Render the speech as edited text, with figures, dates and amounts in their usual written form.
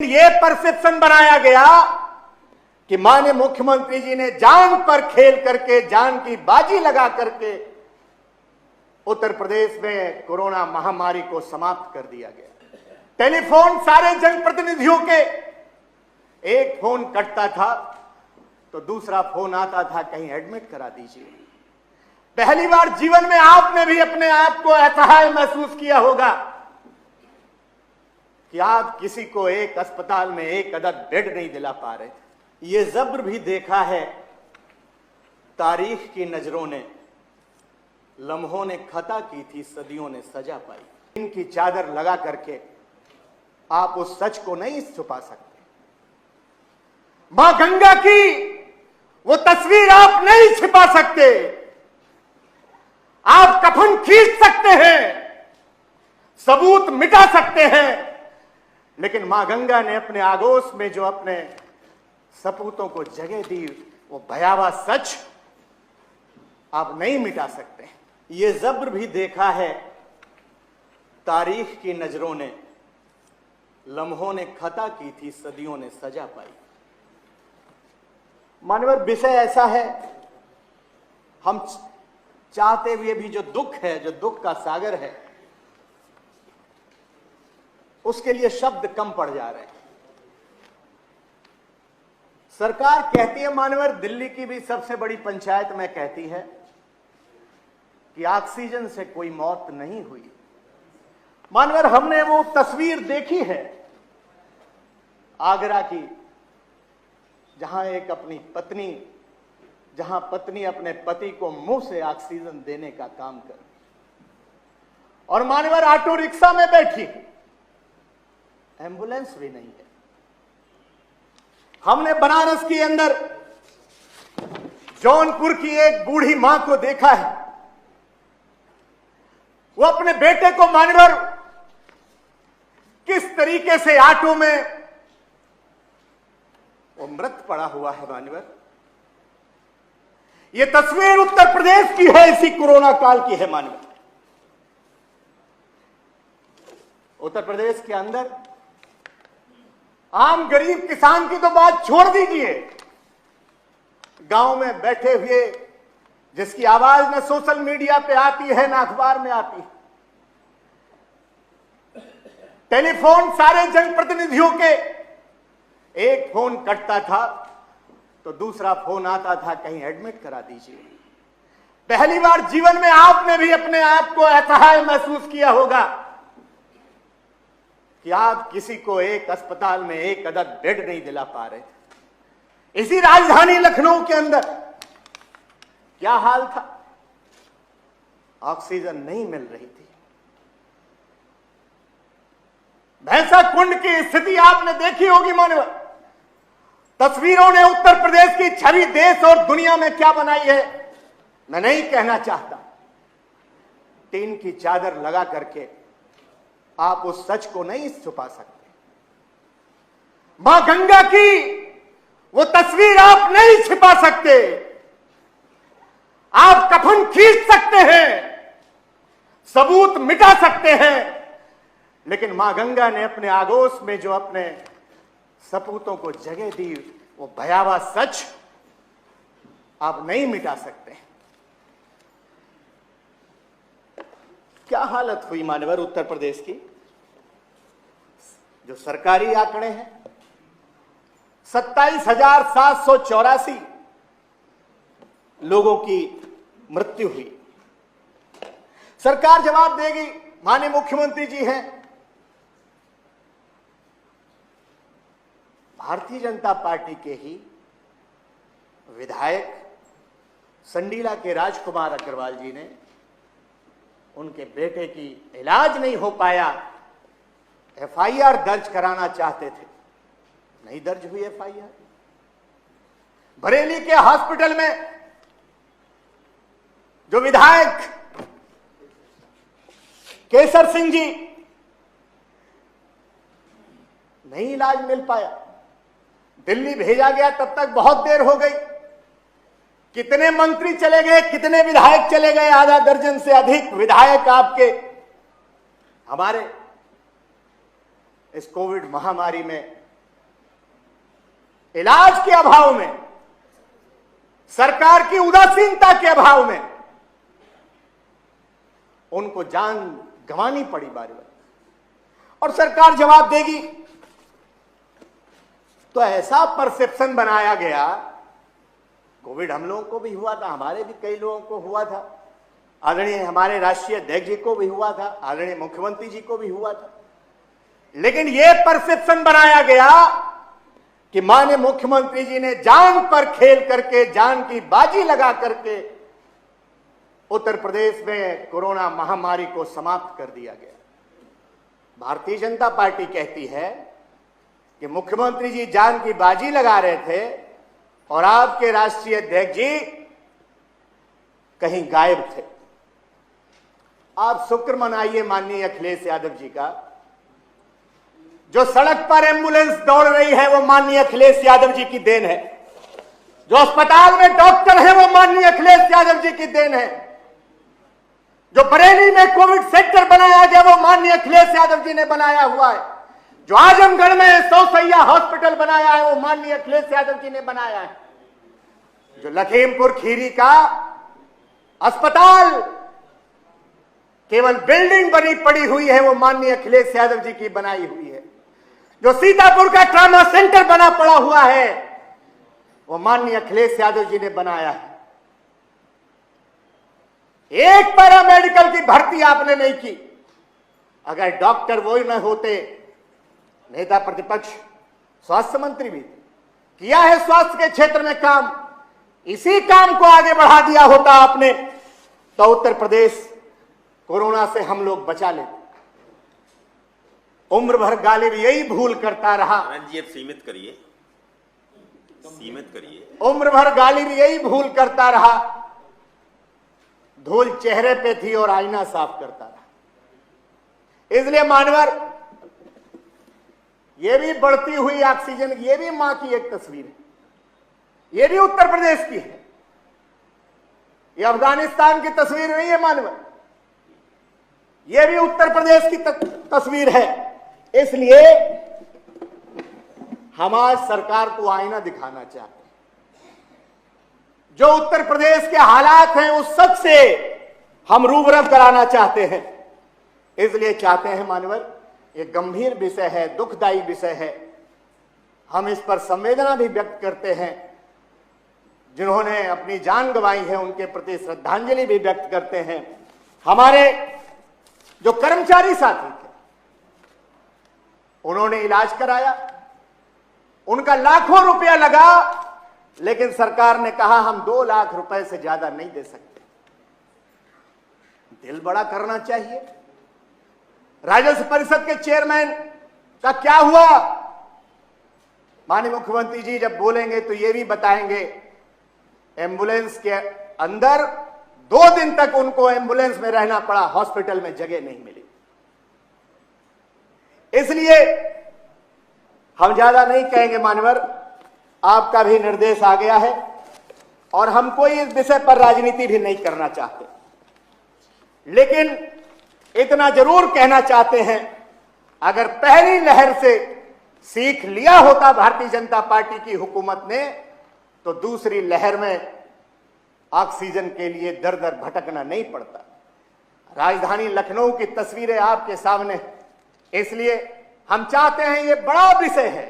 ये परसेप्शन बनाया गया कि माननीय मुख्यमंत्री जी ने जान पर खेल करके, जान की बाजी लगा करके उत्तर प्रदेश में कोरोना महामारी को समाप्त कर दिया गया। टेलीफोन सारे जनप्रतिनिधियों के, एक फोन कटता था तो दूसरा फोन आता था, कहीं एडमिट करा दीजिए। पहली बार जीवन में आपने भी अपने आप को असहाय महसूस किया होगा कि आप किसी को एक अस्पताल में एक अदद बेड नहीं दिला पा रहे। ये जब्र भी देखा है तारीख की नजरों ने, लम्हों ने खता की थी, सदियों ने सजा पाई। इनकी चादर लगा करके आप उस सच को नहीं छुपा सकते। मां गंगा की वो तस्वीर आप नहीं छिपा सकते। आप कफन खींच सकते हैं, सबूत मिटा सकते हैं, लेकिन मां गंगा ने अपने आगोश में जो अपने सपूतों को जगह दी, वो भयावह सच आप नहीं मिटा सकते। ये जब्र भी देखा है तारीख की नजरों ने, लम्हों ने खता की थी, सदियों ने सजा पाई। मानवर विषय ऐसा है, हम चाहते हुए भी जो दुख है, जो दुख का सागर है, उसके लिए शब्द कम पड़ जा रहे हैं। सरकार कहती है, मानवर दिल्ली की भी सबसे बड़ी पंचायत में कहती है कि ऑक्सीजन से कोई मौत नहीं हुई। मानवर हमने वो तस्वीर देखी है आगरा की, जहां एक अपनी पत्नी, जहां पत्नी अपने पति को मुंह से ऑक्सीजन देने का काम कर, और मानवर ऑटो रिक्शा में बैठी, एम्बुलेंस भी नहीं है। हमने बनारस के अंदर जौनपुर की एक बूढ़ी मां को देखा है, वो अपने बेटे को मानवर किस तरीके से ऑटो में वो मृत पड़ा हुआ है। मानवर ये तस्वीर उत्तर प्रदेश की है, इसी कोरोना काल की है। मानवर उत्तर प्रदेश के अंदर आम गरीब किसान की तो बात छोड़ दीजिए, गांव में बैठे हुए जिसकी आवाज न सोशल मीडिया पे आती है, न अखबार में आती है। टेलीफोन सारे जनप्रतिनिधियों के, एक फोन कटता था तो दूसरा फोन आता था, कहीं एडमिट करा दीजिए। पहली बार जीवन में आपने भी अपने आप को असहाय महसूस किया होगा कि आप किसी को एक अस्पताल में एक अदद बेड नहीं दिला पा रहे। इसी राजधानी लखनऊ के अंदर क्या हाल था, ऑक्सीजन नहीं मिल रही थी। भैंसा कुंड की स्थिति आपने देखी होगी। मानव तस्वीरों ने उत्तर प्रदेश की छवि देश और दुनिया में क्या बनाई है, मैं नहीं कहना चाहता। टीन की चादर लगा करके आप उस सच को नहीं छुपा सकते। मां गंगा की वो तस्वीर आप नहीं छिपा सकते। आप कफन खींच सकते हैं, सबूत मिटा सकते हैं, लेकिन मां गंगा ने अपने आगोश में जो अपने सपूतों को जगह दी, वो भयावह सच आप नहीं मिटा सकते। क्या हालत हुई मानवर उत्तर प्रदेश की। जो सरकारी आंकड़े हैं, 27,784 लोगों की मृत्यु हुई। सरकार जवाब देगी, माननीय मुख्यमंत्री जी हैं। भारतीय जनता पार्टी के ही विधायक संडीला के राजकुमार अग्रवाल जी ने उनके बेटे की इलाज नहीं हो पाया, एफआईआर दर्ज कराना चाहते थे, नहीं दर्ज हुई एफआईआर। बरेली के हॉस्पिटल में जो विधायक केसर सिंह जी, नहीं इलाज मिल पाया, दिल्ली भेजा गया, तब तक बहुत देर हो गई। कितने मंत्री चले गए, कितने विधायक चले गए, आधा दर्जन से अधिक विधायक आपके हमारे इस कोविड महामारी में इलाज के अभाव में, सरकार की उदासीनता के अभाव में उनको जान गंवानी पड़ी बारी बारी, और सरकार जवाब देगी। तो ऐसा परसेप्शन बनाया गया, कोविड हम लोगों को भी हुआ था, हमारे भी कई लोगों को हुआ था, आदरणीय हमारे राष्ट्रीय अध्यक्ष जी को भी हुआ था, आदरणीय मुख्यमंत्री जी को भी हुआ था, लेकिन यह परसेप्शन बनाया गया कि माननीय मुख्यमंत्री जी ने जान पर खेल करके, जान की बाजी लगा करके उत्तर प्रदेश में कोरोना महामारी को समाप्त कर दिया गया। भारतीय जनता पार्टी कहती है कि मुख्यमंत्री जी जान की बाजी लगा रहे थे और आपके राष्ट्रीय अध्यक्ष जी कहीं गायब थे। आप शुक्र मनाइए माननीय अखिलेश यादव जी का, जो सड़क पर एम्बुलेंस दौड़ रही है वो माननीय अखिलेश यादव जी की देन है, जो अस्पताल में डॉक्टर है वो माननीय अखिलेश यादव जी की देन है, जो बरेली में कोविड सेंटर बनाया गया वो माननीय अखिलेश यादव जी ने बनाया हुआ है, जो आजमगढ़ में 100 सैया हॉस्पिटल बनाया है वो माननीय अखिलेश यादव जी ने बनाया है, जो लखीमपुर खीरी का अस्पताल केवल बिल्डिंग बनी पड़ी हुई है वो माननीय अखिलेश यादव जी की बनाई हुई है, जो सीतापुर का ट्रामा सेंटर बना पड़ा हुआ है वो माननीय अखिलेश यादव जी ने बनाया है। एक पैरामेडिकल की भर्ती आपने नहीं की। अगर डॉक्टर वो ही न होते, नेता प्रतिपक्ष स्वास्थ्य मंत्री भी किया है स्वास्थ्य के क्षेत्र में काम, इसी काम को आगे बढ़ा दिया होता आपने तो उत्तर प्रदेश कोरोना से हम लोग बचा लेते। उम्र भर गालिब यही भूल करता रहा। जी अब सीमित करिए, सीमित करिए। उम्र भर गालिब यही भूल करता रहा, धूल चेहरे पे थी और आईना साफ करता रहा। इसलिए मानवर, ये भी बढ़ती हुई ऑक्सीजन, ये भी मां की एक तस्वीर है, ये भी उत्तर प्रदेश की है, ये अफगानिस्तान की तस्वीर नहीं है मानवर, ये भी उत्तर प्रदेश की तस्वीर है। इसलिए हम आज सरकार को आईना दिखाना चाहते हैं, जो उत्तर प्रदेश के हालात हैं उस सच से हम रूबरू कराना चाहते हैं। इसलिए चाहते हैं मानवर, ये गंभीर विषय है, दुखदायी विषय है, हम इस पर संवेदना भी व्यक्त करते हैं। जिन्होंने अपनी जान गंवाई है उनके प्रति श्रद्धांजलि भी व्यक्त करते हैं। हमारे जो कर्मचारी साथी थे उन्होंने इलाज कराया, उनका लाखों रुपया लगा, लेकिन सरकार ने कहा हम 2 लाख रुपए से ज्यादा नहीं दे सकते। दिल बड़ा करना चाहिए। राजस्व परिषद के चेयरमैन का क्या हुआ? माननीय मुख्यमंत्री जी जब बोलेंगे तो ये भी बताएंगे, एम्बुलेंस के अंदर 2 दिन तक उनको एम्बुलेंस में रहना पड़ा, हॉस्पिटल में जगह नहीं मिली। इसलिए हम ज्यादा नहीं कहेंगे मानवर, आपका भी निर्देश आ गया है और हम कोई इस विषय पर राजनीति भी नहीं करना चाहते, लेकिन इतना जरूर कहना चाहते हैं, अगर पहली लहर से सीख लिया होता भारतीय जनता पार्टी की हुकूमत ने तो दूसरी लहर में ऑक्सीजन के लिए दर दर भटकना नहीं पड़ता। राजधानी लखनऊ की तस्वीरें आपके सामने, इसलिए हम चाहते हैं, ये बड़ा विषय है।